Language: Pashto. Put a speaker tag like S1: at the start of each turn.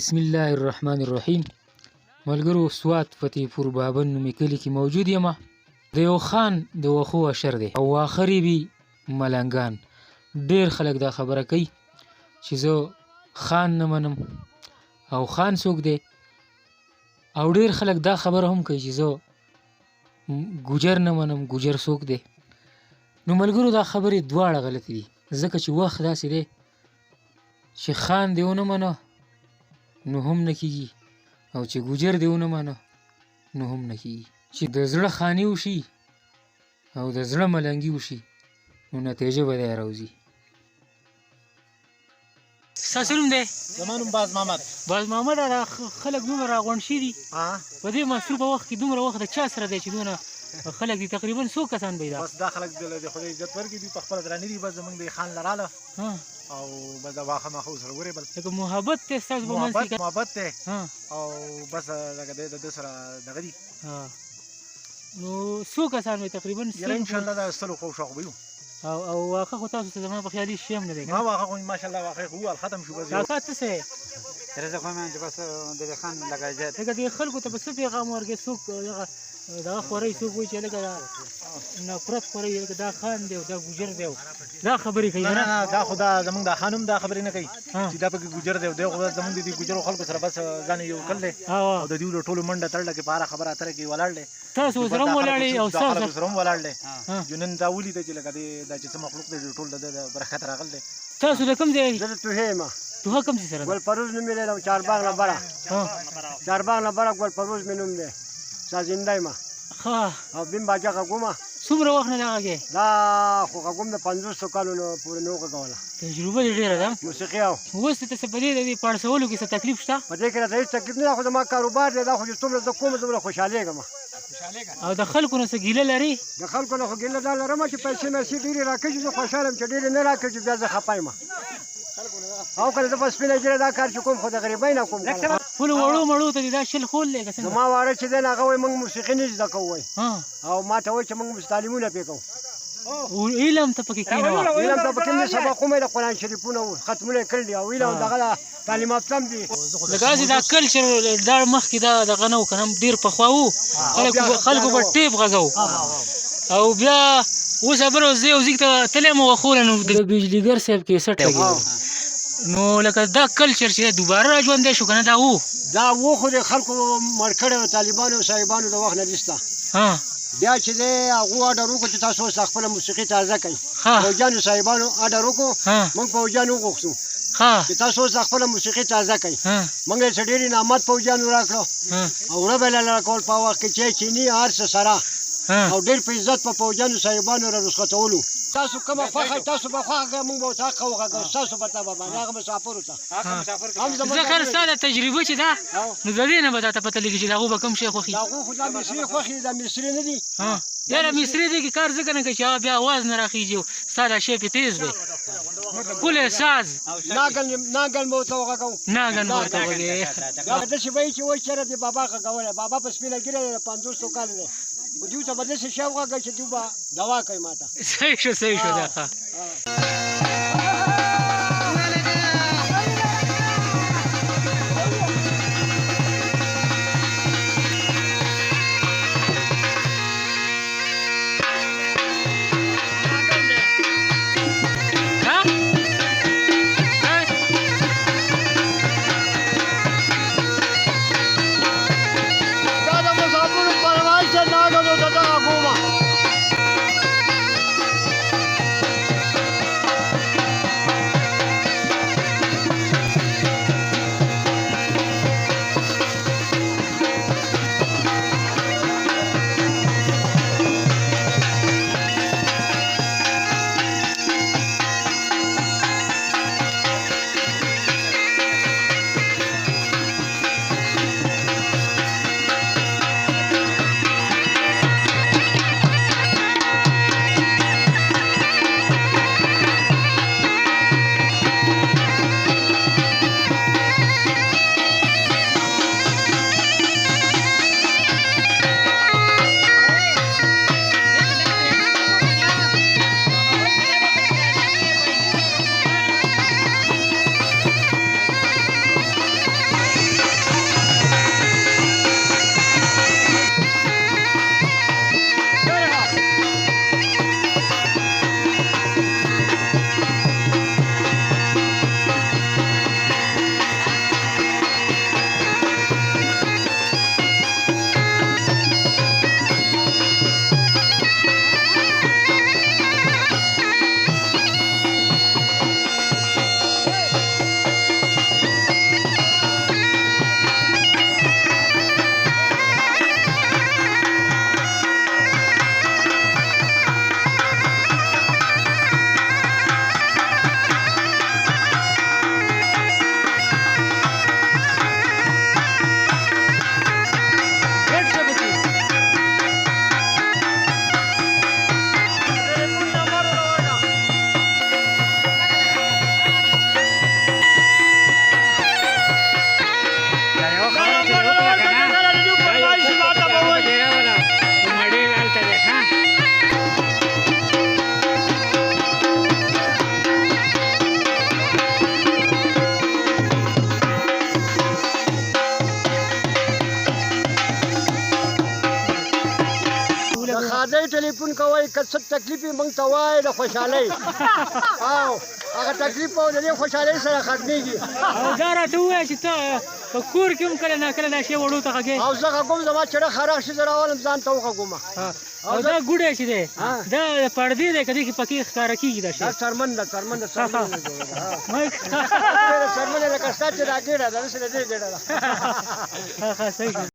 S1: بسم الله الرحمن الرحیم. ملګرو، سوات فتح پور بابن نومې کلي کې موجود یم. د یو خان د وښو اشر دی او واخر یې وي ملنګان. ډېر خلک دا خبره کوي چې زه خان نه منم او خان څوک دی، او ډېر خلک دا خبره هم کوي چې زه ګوجر نه منم، ګوجر څوک دی. نو ملګرو، دا خبرې دواړه غلطې دي، ځکه چې وخت داسې دی چې خان دې ونه منه نو هم نه کېږي، او چې ګوجر دې ونه منه نو هم نه کېږي. چې د زړه خاني وشي او د زړه ملنګي وشي نو نتیجه به دی راوځي. ستاسو نوم دی؟
S2: زما نوم باز محمد.
S1: باز محمد، دا خلک دومره راغونډ شوي دي په دې مصروفه وخت کې، دومره وخت د چا سره دی چې دونه خلک دي؟ تقریبا څو کسان به دا؟
S2: بس دا خلک د خدای عزت ورکړي دي، په خپله درانه دي. بس زمونږ د خان لراله او بس دا واښه ماښه ورسره وریبل،
S1: لکه محبت دی ستاسو په منځ کې؟
S2: محبت دی او بس لکه دی د ده سره دغه دي.
S1: نو څو کسان وي تقریبا؟
S2: یاره انشاءالله دا سلو خو شاخ به یو.
S1: او واښه خو تاسو ته زما په خیال هېڅ شی هم نه دی؟
S2: ما واښه خو ماشاءالله واښه خو ووال ختم شو. بس
S1: کاکا ته څه یې؟
S2: یاره زه خو یم چې بس د دې خان لکه
S1: لکه دې خلکو ته به څه پیغام ورکړې؟ څوک دغه خورئ، څوک وایي چې لکه نفرت خورئ، لکه دا خان دی او دا ګوجر دی، دا خبرې کوي؟
S2: نه نه، دا خو دا زمونږ دا خان هم دا خبرې نه کوي چې دا پکې ګوجر دی او دی خو زمونږ د دې ګوجرو خلکو سره بس ځان یو کړل دی او د دوی له ټولو منډه تړله کې په هره خبره اتره کې ولاړ دی.
S1: تاسو ورسره هم ولاړ یې او
S2: خلکو سره هم ولاړ دی. جنن دا ولیده چې لکه دا چې څه مخلوق دی ټول د ده برکت راغلی دی.
S1: تاسو د کوم ځای؟
S3: زه د توهې یم.
S1: توهه کوم ځای سره ده؟
S3: ګل پروز نوم یې دی، چارباغ نه بره. چارباغ نه بره ګل پروز مې نوم دی، سازنده یم او بیم باجه غږومه.
S1: څومره وخت نه ده غږې؟
S3: دا خو غږوم د 500 کالو نه پورې نه وغږوله.
S1: تجربه دې ډېره ده
S3: موسیقي. او
S1: اوس ته څه په دې د پړسولو کې څه تکلیف شته؟
S3: په دې کې راته هېڅ تکلیف نه ده، خو زما کاروبار دی، دا خو چې څومره زه کوم دومره خوشحالېږم.
S1: او د خلکو نه څه ګیله لري؟
S3: د خلکو نه خو ګیله دا لرم چې پیسې مرسي ډېرې راکړي، زه خوشحاله یم. چې ډېرې نه راکړي بیا زه خفه یم. او کله زه په سپینه ګیره دا کار چې کوم خو د غریبۍ نه کوم.
S1: خپلو وړو مړو ته دې دا شل خول دی که څنګه؟
S3: زما واړه چې دی نو هغه وایي موږ موسیقي نه زده کوو وایي، او ما ته وایي چې موږ تعلیمونه پرې کوو.
S1: علم ته پکې کښېنوه.
S3: علم ته پکې نه، سبقونه یې د قرآن شریفونه ختمونه یې کړي دي او علم دغه تعلیم یافته هم دي.
S1: لکه هسې دا کلچر دا مخکې دا دغه نه و که نه، ډېر پخوا و، خلکو به ټیپ غږو او بیا اوس خبره زه یو ځای ته تللی یم وښوله نو د بجلیګر صاحب کیسټ لګېده، نو لکه دا کلچر چې دوباره را ژوندی شو که نه؟ دا و
S3: خو د خلکو مړ کړی و طالبانو صاحبانو د وخت نه وروسته. بیا چې دی هغو اډر وکړو چې تاسو اوس خپله موسیقي تازه کوئ. فوجیانو صاحبانو اډر وکړو، موږ فوجیان وغوښتو چې تاسو اوس خپله موسیقي تازه کوئ. موږ یې څه ډېر انعامات فوجیانو راکړو او وړه به یې راکول په هغه وخت کې چای چیني هر څه سره، او ډېر په عزت په فوجیانو صاحبانو را رخصتولو. تاسو کومه خوښه تاسو به خوښه کوئ، موږ به ورته حق وغږوو ستاسو په تبه باندې، هغه مسافرو ته.
S1: زه خیر ستا دا تجربه چې ده نو د دې نه به تاته پته لګي چې د هغو به کوم شی خوښي؟
S3: د هغو خو دا مصري خوښې دي، دا مصري نه دي.
S1: یاره مصري دی کې کار ځکه نه کوي چې هغه بیا اواز نه راخېږي، ستا دا شی پې تیز دی، ښکلی ساز
S3: ناګل به ورته وغږوو.
S1: ناګن به ورته وغږې.
S3: بیا داسې به وي چې وایي چېرې دې بابا غږولی، بابا په سپینه ګیره دی، 500 کاله دی، خو دوی ته به داسې شی وغږوي چې دوی به دوا کوي ما ته.
S1: صحیح شو صحیح شو دا ښه.
S3: راځئ ټلیفون کوئ که څه تکلیف یې موږ ته وایي د خوشحالۍ او هغه تکلیف او د دې خوشحالۍ سره ختمېږي
S1: او دا راته ووایه چې ته په کور کې هم کله ناکله دا شی وړو ته غږې
S3: او زه غږوم زما چړه خراب شي زه راولم ځان ته وغږوم
S1: او دا ګوډی چې دی دا د پردې دی که دې کې پکې ښکاره کېږي دا شی
S3: دا څرمن ده څرمن ده څرمن ده لکه ستا چې دا ګېډه ده داسې د دې ګېډه ده
S1: صحیح